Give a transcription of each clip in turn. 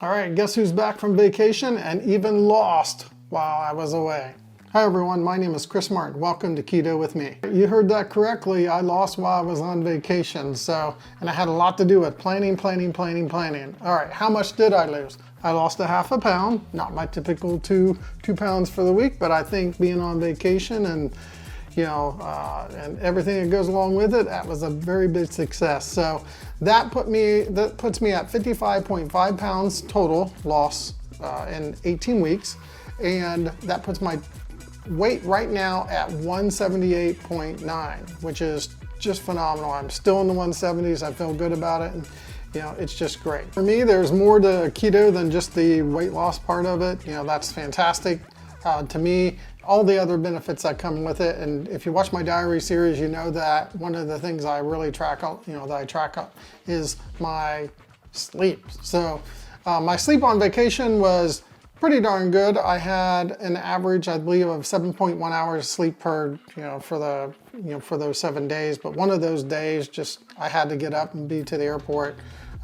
All right, guess who's back from vacation and even lost while I was away? Hi everyone, my name is Chris Martin. Welcome to Keto with me. You heard that correctly. I lost while I was on vacation, and I had a lot to do with planning. All right, how much did I lose? I lost a half a pound, not my typical two pounds for the week, but I think being on vacation and and everything that goes along with it, that was a very big success. So that puts me at 55.5 pounds total loss in 18 weeks, and that puts my weight right now at 178.9, which is just phenomenal. I'm still in the 170s. I feel good about it, and it's just great. For me, there's more to keto than just the weight loss part of it. That's fantastic. To me, all the other benefits that come with it, and if you watch my diary series, you know that one of the things I really track up, is my sleep. So my sleep on vacation was pretty darn good. I had an average, I believe, of 7.1 hours sleep per, for those 7 days. But one of those days, I had to get up and be to the airport.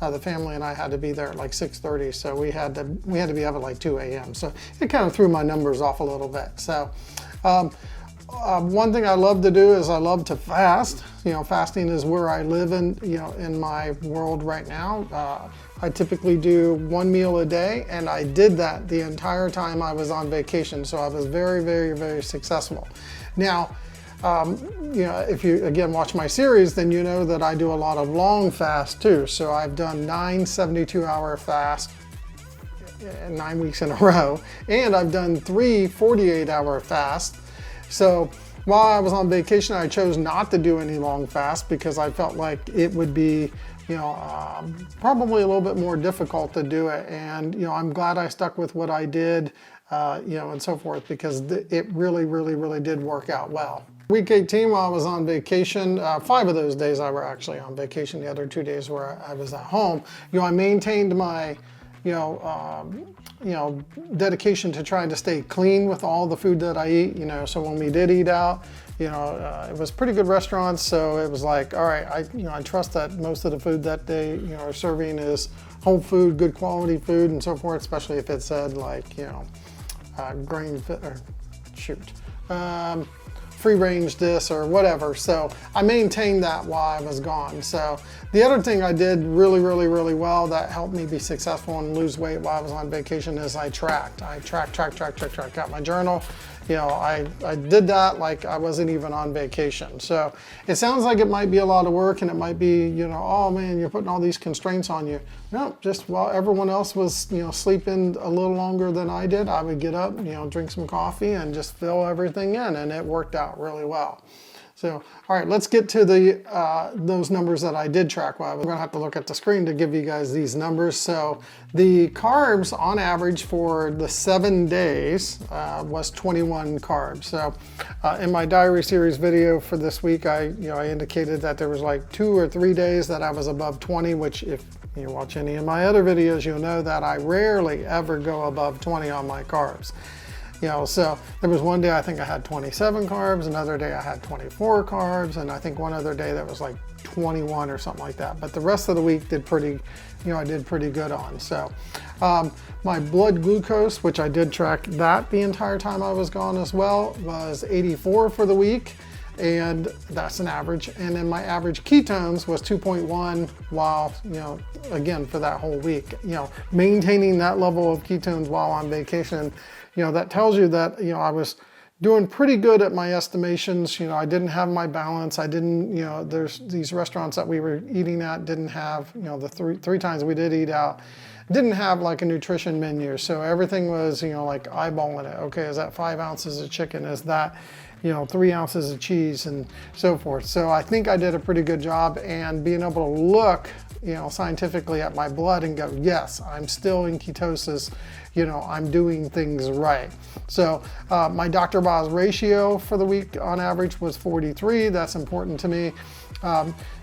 The family and I had to be there at like 6:30, so we had to be up at like 2 a.m. So it kind of threw my numbers off a little bit. So one thing I love to do is I love to fast. Fasting is where I live in my world right now. I typically do one meal a day, and I did that the entire time I was on vacation. So I was very, very, very successful. Now, if you again watch my series, then you know that I do a lot of long fasts too. So I've done 9 72-hour fasts 9 weeks in a row, and I've done 3 48-hour fasts. So while I was on vacation, I chose not to do any long fasts because I felt like it would be probably a little bit more difficult to do it. And I'm glad I stuck with what I did, and so forth, because it really, really, really did work out well. Week 18, while I was on vacation, 5 of those days I were actually on vacation. The other 2 days where I was at home, I maintained my, dedication to trying to stay clean with all the food that I eat. So when we did eat out, it was pretty good restaurants. So it was like, all right, I trust that most of the food that they, are serving is whole food, good quality food, and so forth. Especially if it said like, grain or free range this or whatever. So I maintained that while I was gone. So the other thing I did really, really, really well that helped me be successful and lose weight while I was on vacation is I tracked. Got my journal. I did that like I wasn't even on vacation. So it sounds like it might be a lot of work, and it might be, oh man, you're putting all these constraints on you. No, just while everyone else was, sleeping a little longer than I did, I would get up, drink some coffee and just fill everything in, and it worked out really well. So, all right, let's get to those numbers that I did track. Well, we're gonna have to look at the screen to give you guys these numbers. So the carbs on average for the 7 days was 21 carbs. So in my diary series video for this week, I indicated that there was like 2 or 3 days that I was above 20, which if you watch any of my other videos, you'll know that I rarely ever go above 20 on my carbs. So there was one day I think I had 27 carbs, another day I had 24 carbs, and I think one other day that was like 21 or something like that. But the rest of the week did pretty, I did pretty good on. So my blood glucose, which I did track that the entire time I was gone as well, was 84 for the week, and that's an average. And then my average ketones was 2.1 while, again, for that whole week. Maintaining that level of ketones while on vacation, that tells you that, I was doing pretty good at my estimations. I didn't have my balance. I didn't, there's these restaurants that we were eating at didn't have, the three times we did eat out, didn't have like a nutrition menu. So everything was, like eyeballing it. Okay, is that 5 ounces of chicken? Is that, 3 ounces of cheese, and so forth. So I think I did a pretty good job, and being able to look, scientifically at my blood and go, yes, I'm still in ketosis, I'm doing things right. So my Dr. Boz ratio for the week on average was 43. That's important to me.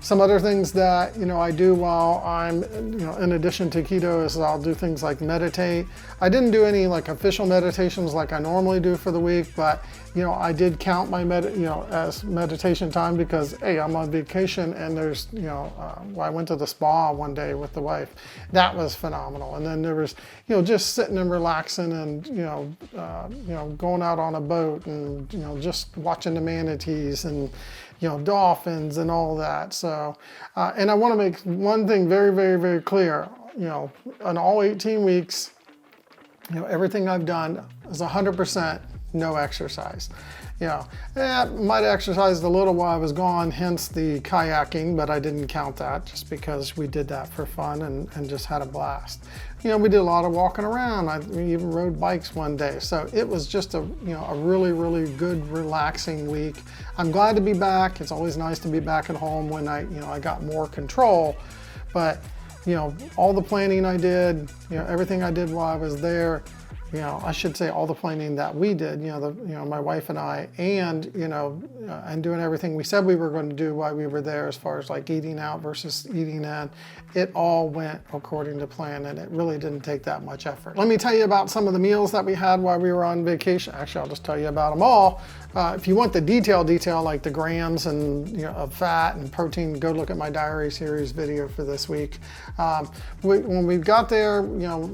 Some other things that, I do while I'm, in addition to keto is I'll do things like meditate. I didn't do any like official meditations like I normally do for the week, but, I did count my as meditation time because, hey, I'm on vacation and there's, I went to the spa one day with the wife. That was phenomenal. And then there was, just sitting and relaxing and, going out on a boat and, just watching the manatees and, dolphins and all that. So, and I want to make one thing very, very, very clear, on all 18 weeks, everything I've done is 100% no exercise. I might have exercised a little while I was gone, hence the kayaking, but I didn't count that just because we did that for fun and just had a blast. We did a lot of walking around. We even rode bikes one day. So it was just a really, really good, relaxing week. I'm glad to be back. It's always nice to be back at home when I got more control. But, all the planning I did, everything I did while I was there, I should say all the planning that we did, my wife and I, and, and doing everything we said we were going to do while we were there as far as like eating out versus eating in, it all went according to plan and it really didn't take that much effort. Let me tell you about some of the meals that we had while we were on vacation. Actually, I'll just tell you about them all. If you want the detail like the grams and of fat and protein, go look at my diary series video for this week. When we got there,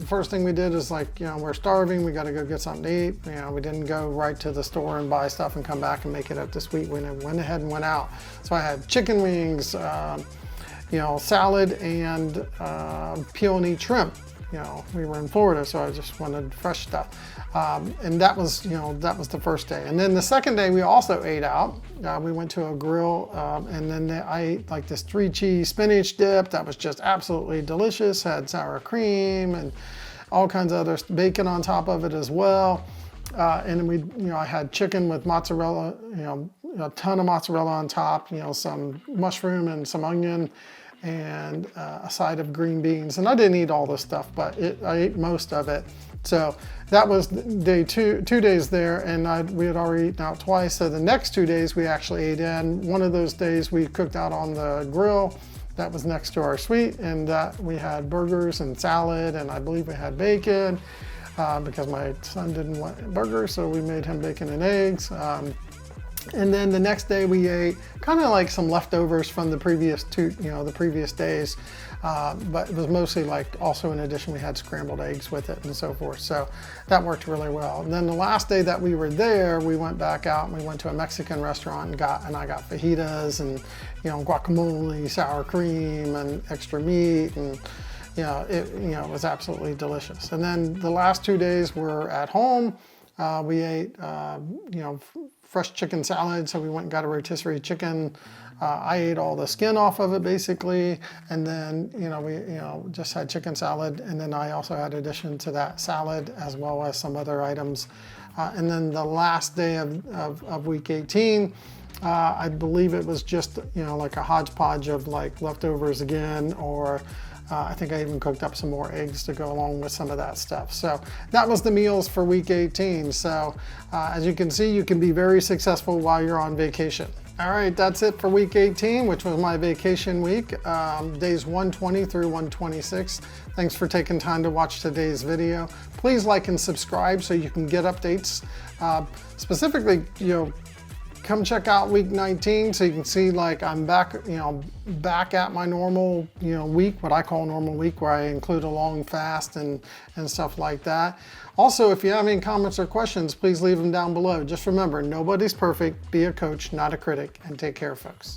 first thing we did is like, we're starving, we got to go get something to eat. We didn't go right to the store and buy stuff and come back and make it up this week. We went ahead and went out. So I had chicken wings, salad and peony shrimp. We were in Florida, so I just wanted fresh stuff. And that was the first day. And then the second day, we also ate out. We went to a grill, and then I ate like this 3-cheese spinach dip that was just absolutely delicious. Had sour cream and all kinds of other bacon on top of it as well. And then I had chicken with mozzarella, a ton of mozzarella on top, some mushroom and some onion, and a side of green beans. And I didn't eat all this stuff, but I ate most of it. So that was day 2 days there, and we had already eaten out twice. So the next 2 days we actually ate in. One of those days we cooked out on the grill that was next to our suite, and that we had burgers and salad, and I believe we had bacon because my son didn't want burgers, so we made him bacon and eggs. And then the next day we ate kind of like some leftovers from the previous days, but it was mostly like also in addition we had scrambled eggs with it and so forth. So that worked really well. And then the last day that we were there, we went back out and we went to a Mexican restaurant and I got fajitas and guacamole, sour cream, and extra meat, and it was absolutely delicious. And then the last 2 days were at home. We ate fresh chicken salad, so we went and got a rotisserie chicken. I ate all the skin off of it basically, and then we just had chicken salad, and then I also had addition to that salad as well as some other items. And then the last day of week 18, I believe it was just like a hodgepodge of like leftovers again, or I think I even cooked up some more eggs to go along with some of that stuff. So that was the meals for week 18. So as you can see, you can be very successful while you're on vacation. All right, that's it for week 18, which was my vacation week, days 120 through 126. Thanks for taking time to watch today's video. Please like and subscribe so you can get updates. Specifically, come check out week 19 so you can see like I'm back, back at my normal, week, what I call normal week, where I include a long fast and stuff like that. Also, if you have any comments or questions, please leave them down below. Just remember, nobody's perfect. Be a coach, not a critic, and take care, folks.